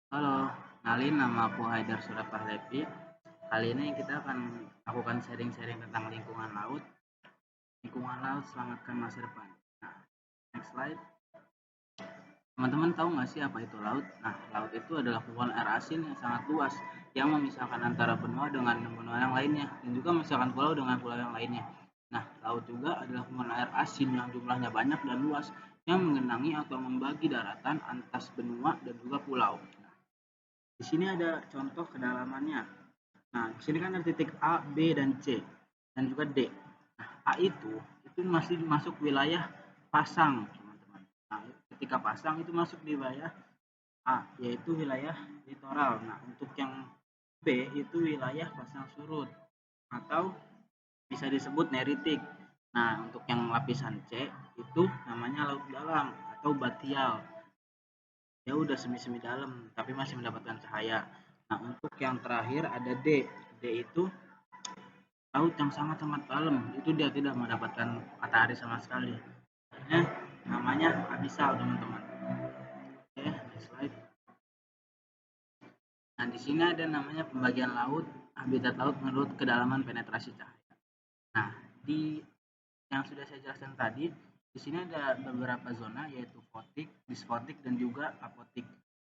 Halo, kenalin nama aku Haidar Surapahlevi. Kali ini kita akan lakukan sharing-sharing tentang lingkungan laut. Lingkungan laut selamatkan masa depan. Nah, next slide. Teman-teman tahu nggak sih apa itu laut? Nah, laut itu adalah kumpulan air asin yang sangat luas yang memisahkan antara benua dengan benua yang lainnya dan juga memisahkan pulau dengan pulau yang lainnya. Nah, laut juga adalah kumpulan air asin yang jumlahnya banyak dan luas yang mengenangi atau membagi daratan antar benua dan juga pulau. Di sini ada contoh kedalamannya. Nah, di sini kan ada titik A, B, dan C, dan juga D. Nah, A itu masih masuk wilayah pasang, teman-teman. Nah, ketika pasang itu masuk di wilayah A, yaitu wilayah litoral. Nah, untuk yang B itu wilayah pasang surut atau bisa disebut neritik. Nah, untuk yang lapisan C itu namanya laut dalam atau batial. Ya udah semi-semi dalam, tapi masih mendapatkan cahaya. Nah, untuk yang terakhir ada D. D itu laut yang sangat-sangat dalam, itu dia tidak mendapatkan matahari sama sekali. Makanya namanya abisal, teman-teman. Oke, next slide. Nah, di sini ada namanya pembagian laut, habitat laut menurut kedalaman penetrasi cahaya. Nah, di yang sudah saya jelaskan tadi, di sini ada beberapa zona yaitu fotik, disfotik, dan juga apotik.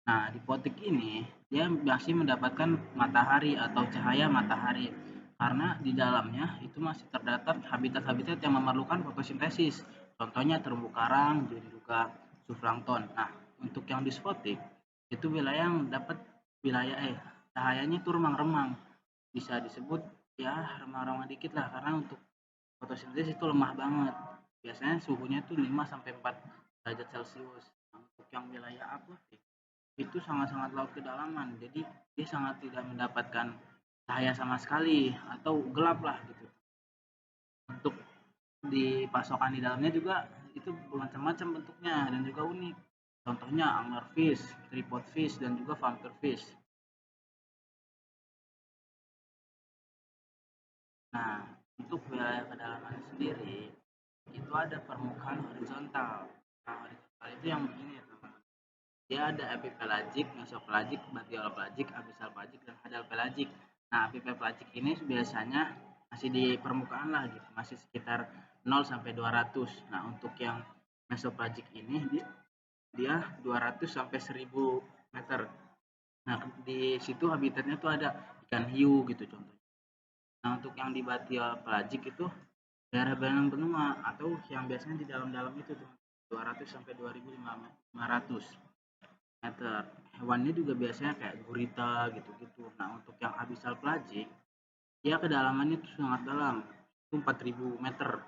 Nah, di fotik ini dia masih mendapatkan matahari atau cahaya matahari karena di dalamnya itu masih terdapat habitat-habitat yang memerlukan fotosintesis. Contohnya terumbu karang dan juga zooplankton. Nah, untuk yang disfotik itu wilayah yang dapat wilayah cahayanya itu remang-remang. Bisa disebut ya remang-remang dikit lah karena untuk fotosintesis itu lemah banget. Biasanya suhunya tuh 5 sampai 4 derajat Celcius. Nah, untuk yang wilayah apotik itu sangat-sangat laut kedalaman. Jadi dia sangat tidak mendapatkan cahaya sama sekali atau gelap lah gitu. Untuk di pasokan di dalamnya juga itu macam-macam bentuknya dan juga unik. Contohnya anglerfish, tripod fish, dan juga vampirfish. Nah, untuk wilayah kedalaman sendiri itu ada permukaan horizontal. Nah, horizontal itu yang begini ya teman-teman. Dia ada epipelagik, mesopelagik, batiolopelagik, abyssal-pelagik, dan hadal-pelagik. Nah, epipelagik ini biasanya masih di permukaan lah gitu, masih sekitar 0 sampai 200. Nah, untuk yang mesopelagik ini dia 200 sampai 1000 meter. Nah, di situ habitatnya tuh ada ikan hiu gitu contohnya. Nah, untuk yang di batiolopelagik itu daerah berenang benua atau yang biasanya di dalam-dalam itu tuh 200 sampai 2500 meter. Hewannya juga biasanya kayak gurita gitu-gitu. Nah, untuk yang abyssal pelagik, dia kedalamannya tuh sangat dalam, itu 4000 meter.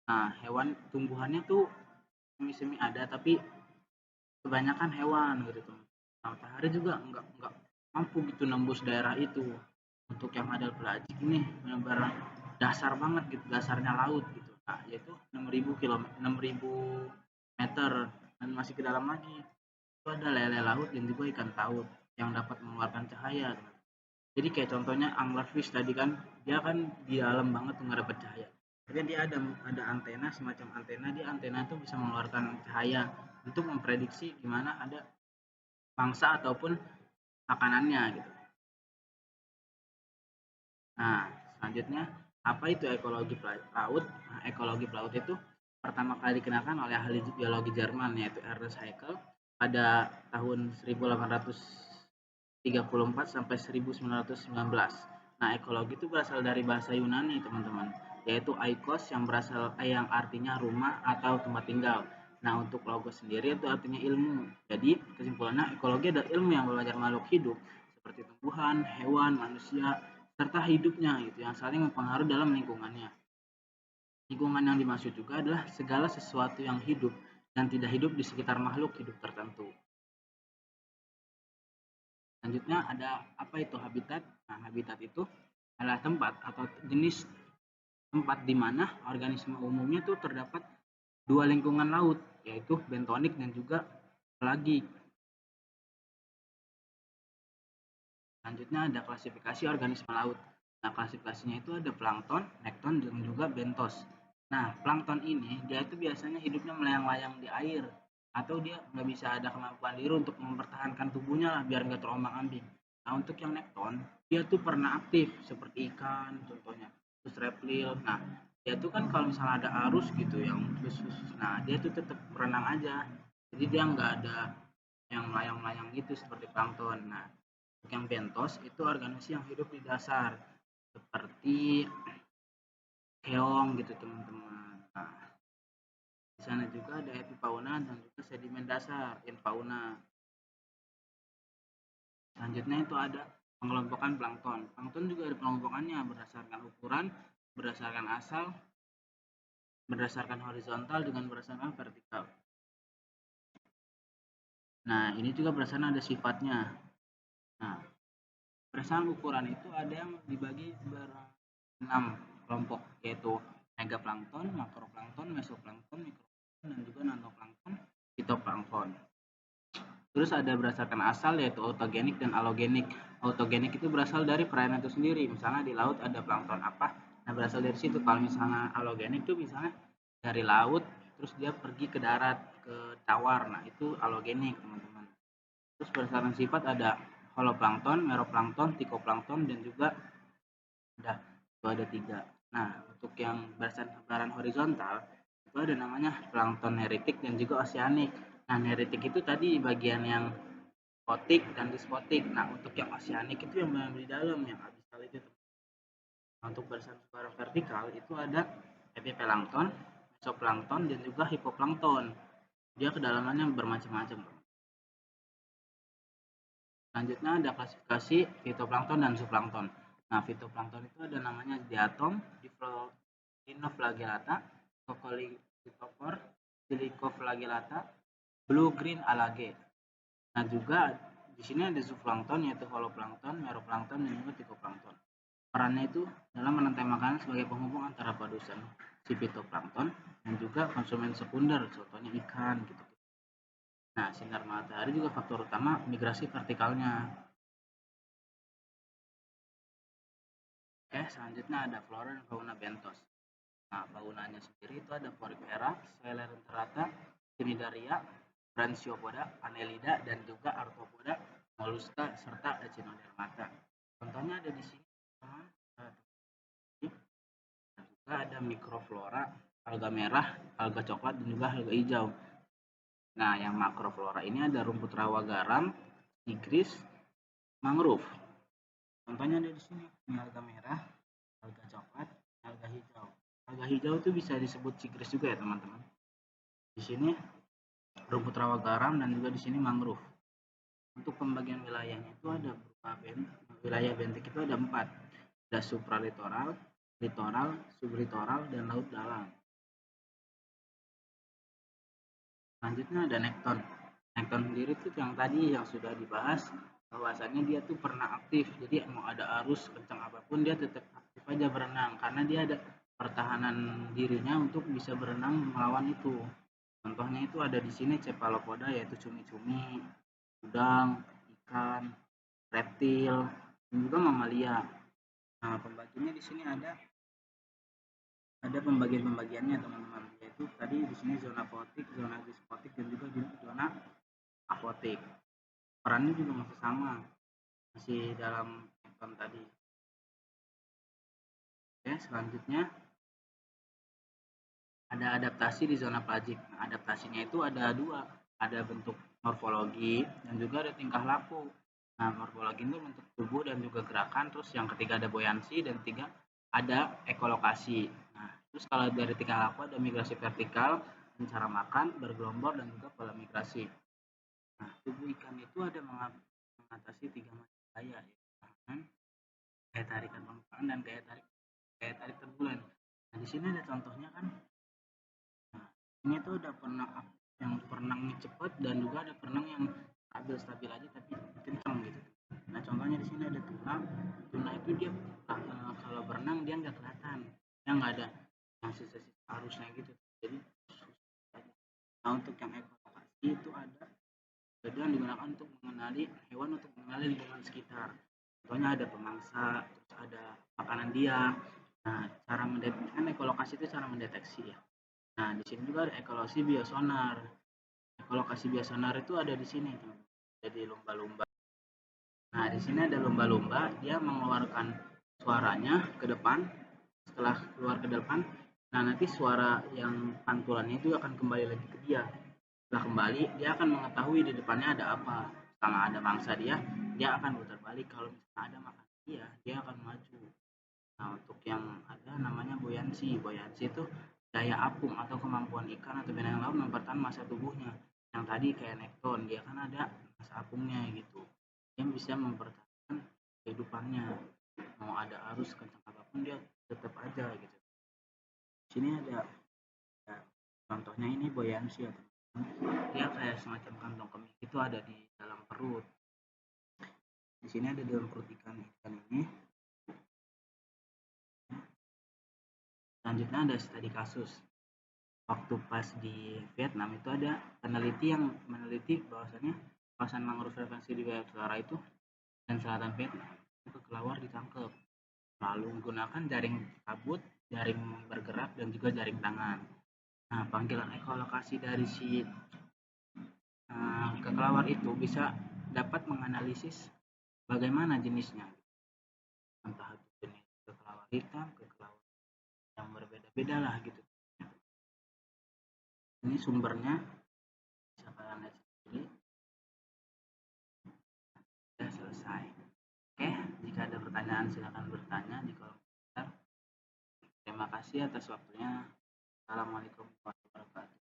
Nah, hewan tumbuhannya tuh semi-semi ada, tapi kebanyakan hewan gitu tuh. Nah, matahari juga nggak mampu gitu nembus daerah itu. Untuk yang hadal pelagik ini benar-benar dasar banget gitu, dasarnya laut gitu. Nah, yaitu 6000 meter dan masih ke dalam lagi. Itu ada lele laut dan juga ikan taut yang dapat mengeluarkan cahaya. Jadi kayak contohnya anglerfish tadi kan, dia kan di dalam banget tuh nggak dapat cahaya. Tapi dia ada antena, semacam antena, dia antena itu bisa mengeluarkan cahaya untuk memprediksi gimana ada mangsa ataupun makanannya gitu. Nah, selanjutnya apa itu ekologi laut? Nah, ekologi laut itu pertama kali dikenakan oleh ahli biologi Jerman yaitu Ernest Haeckel pada tahun 1834 sampai 1919. Nah, ekologi itu berasal dari bahasa Yunani, teman-teman, yaitu eikos yang artinya rumah atau tempat tinggal. Nah, untuk logos sendiri itu artinya ilmu. Jadi, kesimpulannya ekologi adalah ilmu yang belajar makhluk hidup seperti tumbuhan, hewan, manusia, serta hidupnya gitu yang saling mempengaruhi dalam lingkungannya. Lingkungan yang dimaksud juga adalah segala sesuatu yang hidup dan tidak hidup di sekitar makhluk hidup tertentu. Selanjutnya ada apa itu habitat? Nah, habitat itu adalah tempat atau jenis tempat di mana organisme umumnya itu terdapat dua lingkungan laut, yaitu bentonik dan juga pelagik. Selanjutnya ada klasifikasi organisme laut. Nah, klasifikasinya itu ada plankton, nekton, dan juga bentos. Nah, plankton ini dia itu biasanya hidupnya melayang-layang di air. atau dia nggak bisa ada kemampuan diri untuk mempertahankan tubuhnya lah biar nggak terombang-ambing. Nah untuk yang nekton dia tuh pernah aktif seperti ikan contohnya, terus reptil. Nah dia tuh kan kalau misalnya ada arus gitu yang khusus, nah dia tuh tetap berenang aja, jadi dia nggak ada yang melayang-layang gitu seperti plankton. Nah untuk yang bentos itu organisme yang hidup di dasar seperti keong gitu teman-teman. Nah di sana juga ada epifauna dan juga sedimen dasar infauna. Selanjutnya itu ada pengelompokan plankton. Plankton juga ada pengelompokannya berdasarkan ukuran, berdasarkan asal, berdasarkan horizontal dengan berdasarkan vertikal. Nah, ini juga berdasarkan ada sifatnya. Nah, berdasarkan ukuran itu ada yang dibagi ber-6 kelompok, yaitu megaplankton, makroplankton, mesoplankton, mikroplankton, dan juga nanoplankton, fitoplankton. Terus ada berdasarkan asal yaitu autogenik dan alogenik. Autogenik itu berasal dari perairan itu sendiri. Misalnya di laut ada plankton apa, nah berasal dari situ. Kalau misalnya alogenik itu misalnya dari laut terus dia pergi ke darat, ke tawar. Nah, itu alogenik, teman-teman. Terus berdasarkan sifat ada holoplankton, meroplankton, tikoplankton, dan juga udah itu ada 3. Nah, untuk yang berdasarkan sebaran horizontal itu ada namanya plankton neritik dan juga oseanik. Nah, neritik itu tadi bagian yang spotik dan dispotik. Nah, untuk yang oseanik itu yang di dalam yang abyssal itu. Nah, untuk barisan sebaran vertikal itu ada epiplankton, mesoplankton, dan juga hipoplankton. Dia kedalamannya bermacam-macam. Selanjutnya ada klasifikasi fitoplankton dan zooplankton. Nah, fitoplankton itu ada namanya diatom, dinoflagellata, Coccolithophore, Silicoflagellata, blue green algae. Nah, juga di sini ada zooplankton yaitu holoplankton, meroplankton, dan juga tikoplankton. Perannya itu dalam merantai makanan sebagai penghubung antara produsen si fitoplankton dan juga konsumen sekunder, contohnya ikan gitu. Nah, sinar matahari juga faktor utama migrasi vertikalnya. Selanjutnya ada flora dan fauna bentos. Nah, faunanya sendiri itu ada Porifera, Coelenterata, Cnidaria, Brachiopoda, Annelida, dan juga Arthropoda, Mollusca, serta Echinodermata. Contohnya ada di sini, teman. Dan juga ada mikroflora, alga merah, alga coklat, dan juga alga hijau. Nah, yang makroflora ini ada rumput rawa garam, tigris, mangrove. Contohnya ada di sini, ini alga merah, alga coklat, alga hijau. Alga hijau itu bisa disebut tigris juga ya, teman-teman. Di sini rumput rawa garam dan juga di sini mangrove. Untuk pembagian wilayahnya itu ada berupa wilayah bentik itu ada 4. Ada supralitoral, litoral, sublitoral, dan laut dalam. Selanjutnya ada nekton. Nekton sendiri itu yang tadi yang sudah dibahas, bahwasanya dia tuh pernah aktif. Jadi mau ada arus kencang apapun dia tetap aktif aja berenang karena dia ada pertahanan dirinya untuk bisa berenang melawan itu. Contohnya itu ada di sini cephalopoda yaitu cumi-cumi, udang, ikan, reptil, dan juga mamalia. Nah, pembagiannya di sini ada pembagiannya teman-teman, yaitu tadi di sini zona fotik, zona dispotik, dan juga zona apotik. Perannya juga masih sama, masih dalam ekon tadi. Oke, selanjutnya ada adaptasi di zona plagik. Nah, adaptasinya itu ada 2, ada bentuk morfologi dan juga ada tingkah laku. Nah, morfologi itu bentuk tubuh dan juga gerakan, terus yang ketiga ada buoyancy, dan 3 ada ekolokasi. Nah, terus kalau dari tingkah laku ada migrasi vertikal, cara makan, bergelombor, dan juga pola migrasi. Nah, tubuh ikan itu ada mengatasi 3 macam gaya, yaitu tahanan, gaya tarikan permukaan, dan gaya tarik terbulan. Nah, di sini ada contohnya kan. Nah, ini tuh udah pernah yang perenangnya cepat dan juga ada perenang yang stabil aja tapi kencang gitu. Nah, contohnya di sini ada tuna. Tuna itu dia kalau berenang dia nggak kelihatan, dia nggak ada yang sisa-sisa arusnya gitu. Jadi nah, untuk yang ekolokasi itu ada yang digunakan untuk mengenali hewan, untuk mengenali lingkungan sekitar. Contohnya ada pemangsa, terus ada makanan dia. Nah, cara mendeteksi kan ekolokasi itu cara mendeteksi ya. Nah, di sini juga ada ekolokasi biosonar. Ekolokasi biosonar itu ada di sini tuh. Jadi lumba-lumba. Nah, di sini ada lumba-lumba, dia mengeluarkan suaranya ke depan. Setelah keluar ke depan, nah nanti suara yang pantulannya itu akan kembali lagi ke dia. Setelah kembali, dia akan mengetahui di depannya ada apa. Kalau ada mangsa dia akan putar balik. Kalau misalnya ada makan dia akan maju. Nah, untuk yang ada namanya buoyancy. Buoyancy itu daya apung atau kemampuan ikan atau binatang laut mempertahankan massa tubuhnya. Yang tadi kayak nekton, dia kan ada massa apungnya gitu. Dia bisa mempertahankan kehidupannya. Mau ada arus kencang apapun dia tetap aja gitu. Di sini ada ya, contohnya ini buoyancy ya, dia kayak semacam kantong kemih itu ada di dalam perut. Di sini ada dalam perut ikan ini. Selanjutnya ada studi kasus. Waktu pas di Vietnam itu ada peneliti yang meneliti bahwasannya kawasan mangrove frekuensi di Wilayah Utara itu dan selatan Vietnam itu kelelawar ditangkap lalu menggunakan jaring kabut, jaring bergerak dan juga jaring tangan. Nah, panggilan ekolokasi dari si kelelawar itu bisa dapat menganalisis bagaimana jenisnya, entah itu jenis kelelawar hitam, kelelawar yang berbeda-beda lah gitu. Ini sumbernya bisa kalian lihat sendiri. Sudah selesai. Oke, jika ada pertanyaan silakan bertanya di kolom komentar. Terima kasih atas waktunya. Assalamualaikum warahmatullahi wabarakatuh.